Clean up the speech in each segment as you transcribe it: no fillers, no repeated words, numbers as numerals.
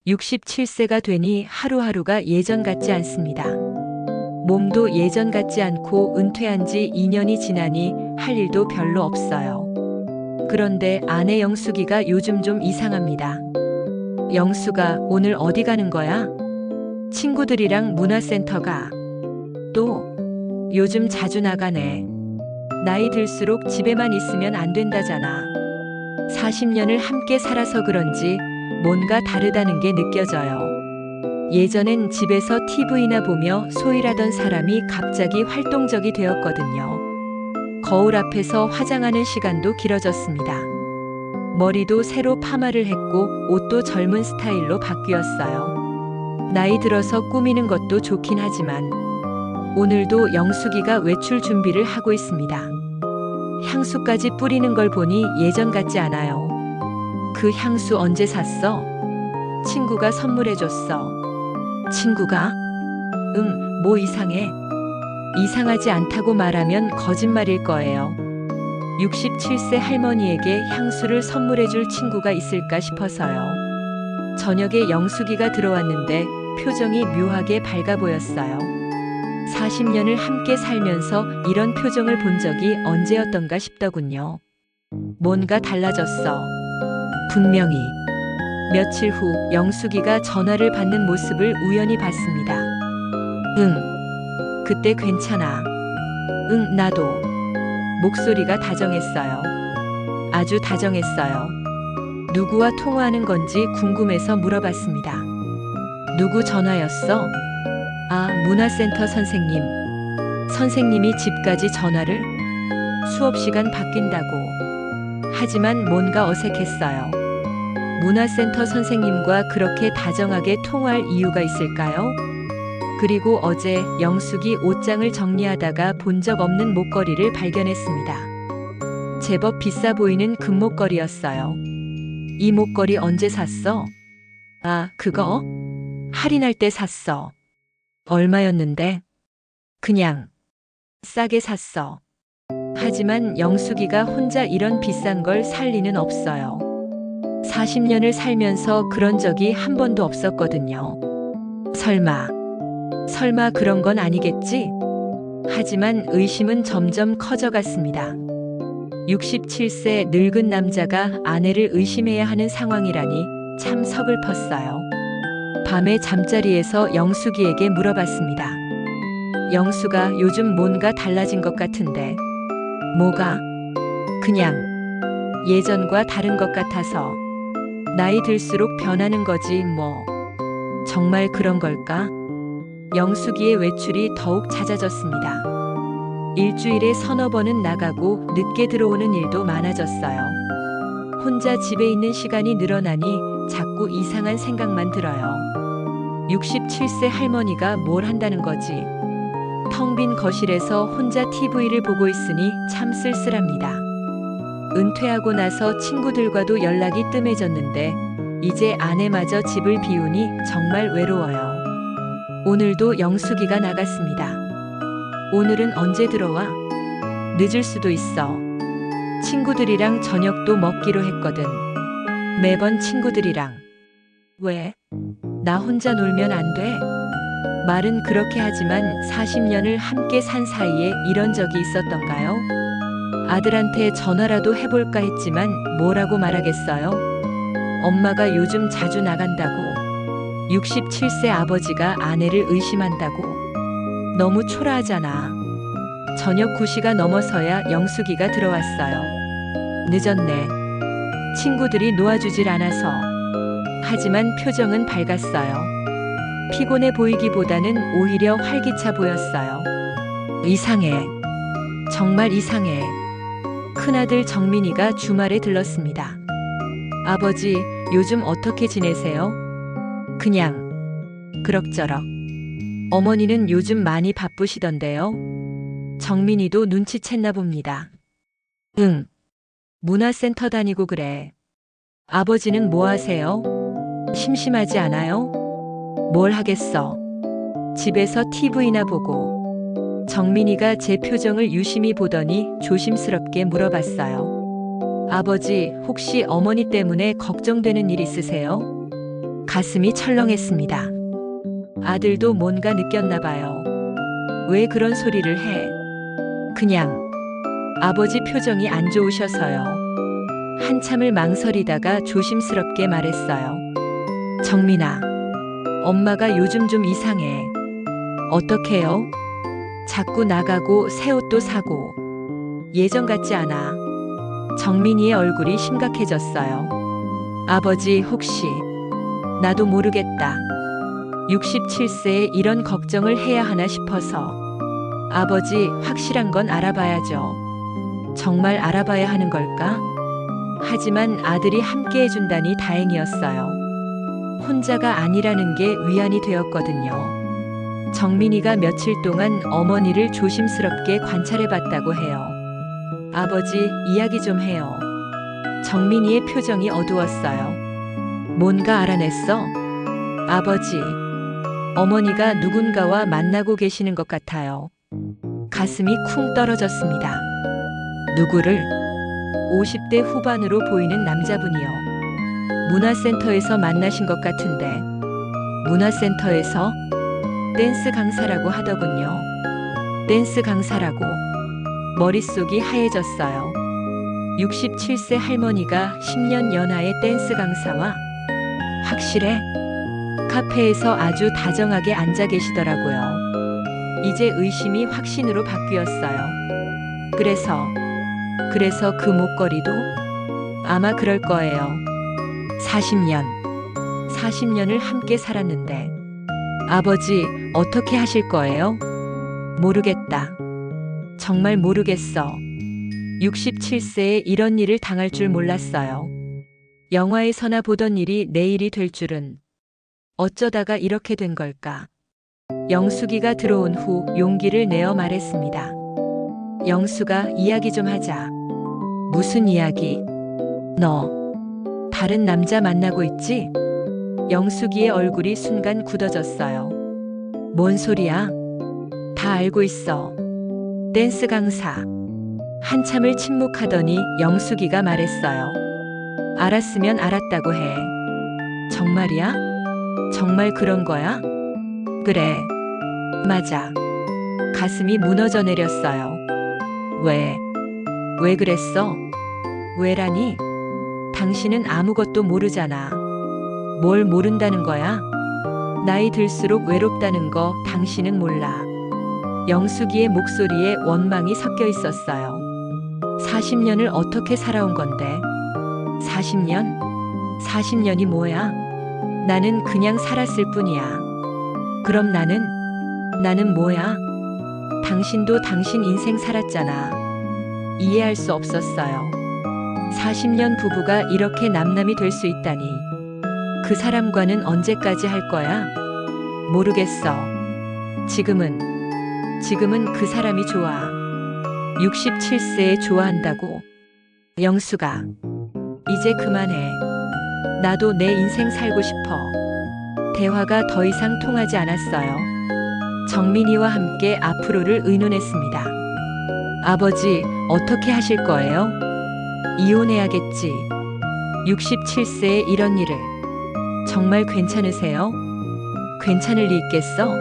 67세가 되니 하루하루가 예전 같지 않습니다. 몸도 예전 같지 않고 은퇴한 지 2년이 지나니 할 일도 별로 없어요. 그런데 아내 영숙이가 요즘 좀 이상합니다. 영숙아, 오늘 어디 가는 거야? 친구들이랑 문화센터 가. 또, 요즘 자주 나가네. 나이 들수록 집에만 있으면 안 된다잖아. 40년을 함께 살아서 그런지 뭔가 다르다는 게 느껴져요. 예전엔 집에서 TV나 보며 소일하던 사람이 갑자기 활동적이 되었거든요. 거울 앞에서 화장하는 시간도 길어졌습니다. 머리도 새로 파마를 했고 옷도 젊은 스타일로 바뀌었어요. 나이 들어서 꾸미는 것도 좋긴 하지만 오늘도 영숙이가 외출 준비를 하고 있습니다. 향수까지 뿌리는 걸 보니 예전 같지 않아요. 그 향수 언제 샀어? 친구가 선물해줬어. 친구가? 응, 뭐 이상해? 이상하지 않다고 말하면 거짓말일 거예요. 67세 할머니에게 향수를 선물해줄 친구가 있을까 싶어서요. 저녁에 영숙이가 들어왔는데 표정이 묘하게 밝아 보였어요. 40년을 함께 살면서 이런 표정을 본 적이 언제였던가 싶더군요. 뭔가 달라졌어. 분명히. 며칠 후 영숙이가 전화를 받는 모습을 우연히 봤습니다. 응, 그때 괜찮아. 응, 나도. 목소리가 다정했어요. 아주 다정했어요. 누구와 통화하는 건지 궁금해서 물어봤습니다. 누구 전화였어? 아, 문화센터 선생님. 선생님이 집까지 전화를? 수업 시간 바뀐다고. 하지만 뭔가 어색했어요. 문화센터 선생님과 그렇게 다정하게 통화할 이유가 있을까요? 그리고 어제 영숙이 옷장을 정리하다가 본 적 없는 목걸이를 발견했습니다. 제법 비싸 보이는 금목걸이였어요. 이 목걸이 언제 샀어? 아, 그거? 할인할 때 샀어. 얼마였는데? 그냥 싸게 샀어. 하지만 영숙이가 혼자 이런 비싼 걸 살 리는 없어요. 40년을 살면서 그런 적이 한 번도 없었거든요. 설마 그런 건 아니겠지? 하지만 의심은 점점 커져갔습니다. 67세 늙은 남자가 아내를 의심해야 하는 상황이라니 참 서글펐어요. 밤에 잠자리에서 영숙이에게 물어봤습니다. 영숙아, 요즘 뭔가 달라진 것 같은데. 뭐가? 그냥 예전과 다른 것 같아서. 나이 들수록 변하는 거지 뭐. 정말 그런 걸까? 영숙이의 외출이 더욱 잦아졌습니다. 일주일에 서너 번은 나가고 늦게 들어오는 일도 많아졌어요. 혼자 집에 있는 시간이 늘어나니 자꾸 이상한 생각만 들어요. 67세 할머니가 뭘 한다는 거지? 텅 빈 거실에서 혼자 TV를 보고 있으니 참 쓸쓸합니다. 은퇴하고 나서 친구들과도 연락이 뜸해졌는데 이제 아내마저 집을 비우니 정말 외로워요. 오늘도 영숙이가 나갔습니다. 오늘은 언제 들어와? 늦을 수도 있어. 친구들이랑 저녁도 먹기로 했거든. 매번 친구들이랑. 왜? 나 혼자 놀면 안 돼? 말은 그렇게 하지만 40년을 함께 산 사이에 이런 적이 있었던가요? 아들한테 전화라도 해볼까 했지만 뭐라고 말하겠어요? 엄마가 요즘 자주 나간다고. 67세 아버지가 아내를 의심한다고. 너무 초라하잖아. 저녁 9시가 넘어서야 영숙이가 들어왔어요. 늦었네. 친구들이 놓아주질 않아서. 하지만 표정은 밝았어요. 피곤해 보이기보다는 오히려 활기차 보였어요. 이상해. 정말 이상해. 큰아들 정민이가 주말에 들렀습니다. 아버지, 요즘 어떻게 지내세요? 그냥 그럭저럭. 어머니는 요즘 많이 바쁘시던데요. 정민이도 눈치챘나 봅니다. 응. 문화센터 다니고 그래. 아버지는 뭐 하세요? 심심하지 않아요? 뭘 하겠어. 집에서 TV나 보고. 정민이가 제 표정을 유심히 보더니 조심스럽게 물어봤어요. 아버지, 혹시 어머니 때문에 걱정되는 일 있으세요? 가슴이 철렁했습니다. 아들도 뭔가 느꼈나 봐요. 왜 그런 소리를 해? 그냥 아버지 표정이 안 좋으셔서요. 한참을 망설이다가 조심스럽게 말했어요. 정민아, 엄마가 요즘 좀 이상해. 어떡해요? 자꾸 나가고 새 옷도 사고 예전 같지 않아. 정민이의 얼굴이 심각해졌어요. 아버지, 혹시 나도 모르겠다. 67세에 이런 걱정을 해야 하나 싶어서. 아버지, 확실한 건 알아봐야죠. 정말 알아봐야 하는 걸까? 하지만 아들이 함께 해준다니 다행이었어요. 혼자가 아니라는 게 위안이 되었거든요. 정민이가 며칠 동안 어머니를 조심스럽게 관찰해봤다고 해요. 아버지, 이야기 좀 해요. 정민이의 표정이 어두웠어요. 뭔가 알아냈어? 아버지, 어머니가 누군가와 만나고 계시는 것 같아요. 가슴이 쿵 떨어졌습니다. 누구를? 50대 후반으로 보이는 남자분이요. 문화센터에서 만나신 것 같은데. 문화센터에서? 댄스 강사라고 하더군요. 댄스 강사라고. 머릿속이 하얘졌어요. 67세 할머니가 10년 연하의 댄스 강사와? 확실해? 카페에서 아주 다정하게 앉아 계시더라고요. 이제 의심이 확신으로 바뀌었어요. 그래서 그 목걸이도? 아마 그럴 거예요. 40년을 함께 살았는데. 아버지, 어떻게 하실 거예요? 모르겠다. 정말 모르겠어. 67세에 이런 일을 당할 줄 몰랐어요. 영화에서나 보던 일이 내 일이 될 줄은. 어쩌다가 이렇게 된 걸까? 영숙이가 들어온 후 용기를 내어 말했습니다. 영숙아, 이야기 좀 하자. 무슨 이야기? 너 다른 남자 만나고 있지? 영숙이의 얼굴이 순간 굳어졌어요. 뭔 소리야? 다 알고 있어. 댄스 강사. 한참을 침묵하더니 영숙이가 말했어요. 알았으면 알았다고 해. 정말이야? 정말 그런 거야? 그래. 맞아. 가슴이 무너져 내렸어요. 왜 그랬어? 왜라니? 당신은 아무것도 모르잖아. 뭘 모른다는 거야? 나이 들수록 외롭다는 거 당신은 몰라. 영숙이의 목소리에 원망이 섞여 있었어요. 40년을 어떻게 살아온 건데? 40년? 40년이 뭐야? 나는 그냥 살았을 뿐이야. 그럼 나는 뭐야? 당신도 당신 인생 살았잖아. 이해할 수 없었어요. 40년 부부가 이렇게 남남이 될 수 있다니. 그 사람과는 언제까지 할 거야? 모르겠어. 지금은 그 사람이 좋아. 67세에 좋아한다고? 영숙아, 이제 그만해. 나도 내 인생 살고 싶어. 대화가 더 이상 통하지 않았어요. 정민이와 함께 앞으로를 의논했습니다. 아버지, 어떻게 하실 거예요? 이혼해야겠지. 67세에 이런 일을. 정말 괜찮으세요? 괜찮을 리 있겠어?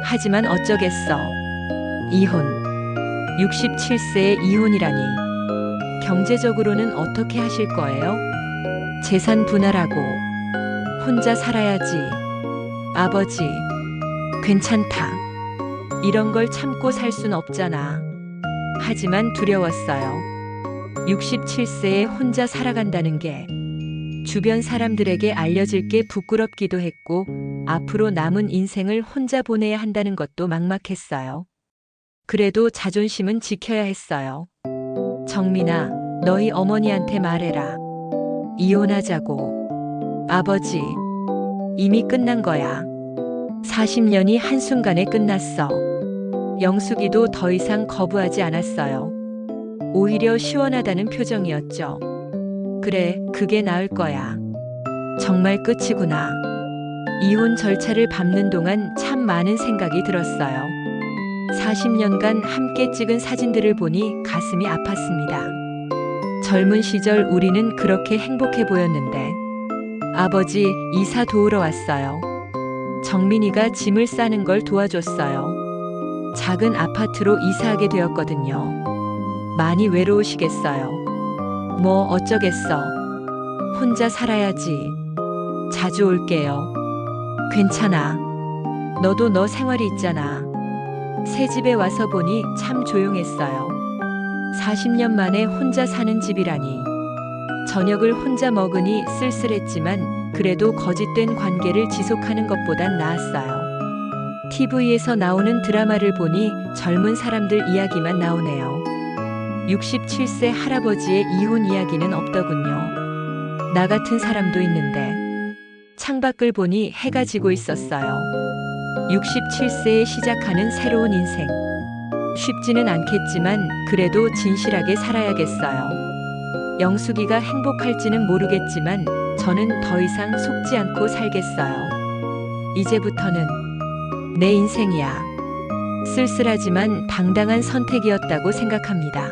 하지만 어쩌겠어. 이혼. 67세에 이혼이라니. 경제적으로는 어떻게 하실 거예요? 재산 분할하고. 혼자 살아야지. 아버지, 괜찮다. 이런 걸 참고 살 순 없잖아. 하지만 두려웠어요. 67세에 혼자 살아간다는 게 주변 사람들에게 알려질 게 부끄럽기도 했고, 앞으로 남은 인생을 혼자 보내야 한다는 것도 막막했어요. 그래도 자존심은 지켜야 했어요. 정민아, 너희 어머니한테 말해라. 이혼하자고. 아버지, 이미 끝난 거야. 40년이 한순간에 끝났어. 영숙이도 더 이상 거부하지 않았어요. 오히려 시원하다는 표정이었죠. 그래, 그게 나을 거야. 정말 끝이구나. 이혼 절차를 밟는 동안 참 많은 생각이 들었어요. 40년간 함께 찍은 사진들을 보니 가슴이 아팠습니다. 젊은 시절 우리는 그렇게 행복해 보였는데, 아버지, 이사 도우러 왔어요. 정민이가 짐을 싸는 걸 도와줬어요. 작은 아파트로 이사하게 되었거든요. 많이 외로우시겠어요. 뭐 어쩌겠어. 혼자 살아야지. 자주 올게요. 괜찮아. 너도 너 생활이 있잖아. 새 집에 와서 보니 참 조용했어요. 40년 만에 혼자 사는 집이라니. 저녁을 혼자 먹으니 쓸쓸했지만 그래도 거짓된 관계를 지속하는 것보단 나았어요. TV에서 나오는 드라마를 보니 젊은 사람들 이야기만 나오네요. 67세 할아버지의 이혼 이야기는 없더군요. 나 같은 사람도 있는데. 창밖을 보니 해가 지고 있었어요. 67세에 시작하는 새로운 인생. 쉽지는 않겠지만 그래도 진실하게 살아야겠어요. 영숙이가 행복할지는 모르겠지만 저는 더 이상 속지 않고 살겠어요. 이제부터는 내 인생이야. 쓸쓸하지만 당당한 선택이었다고 생각합니다.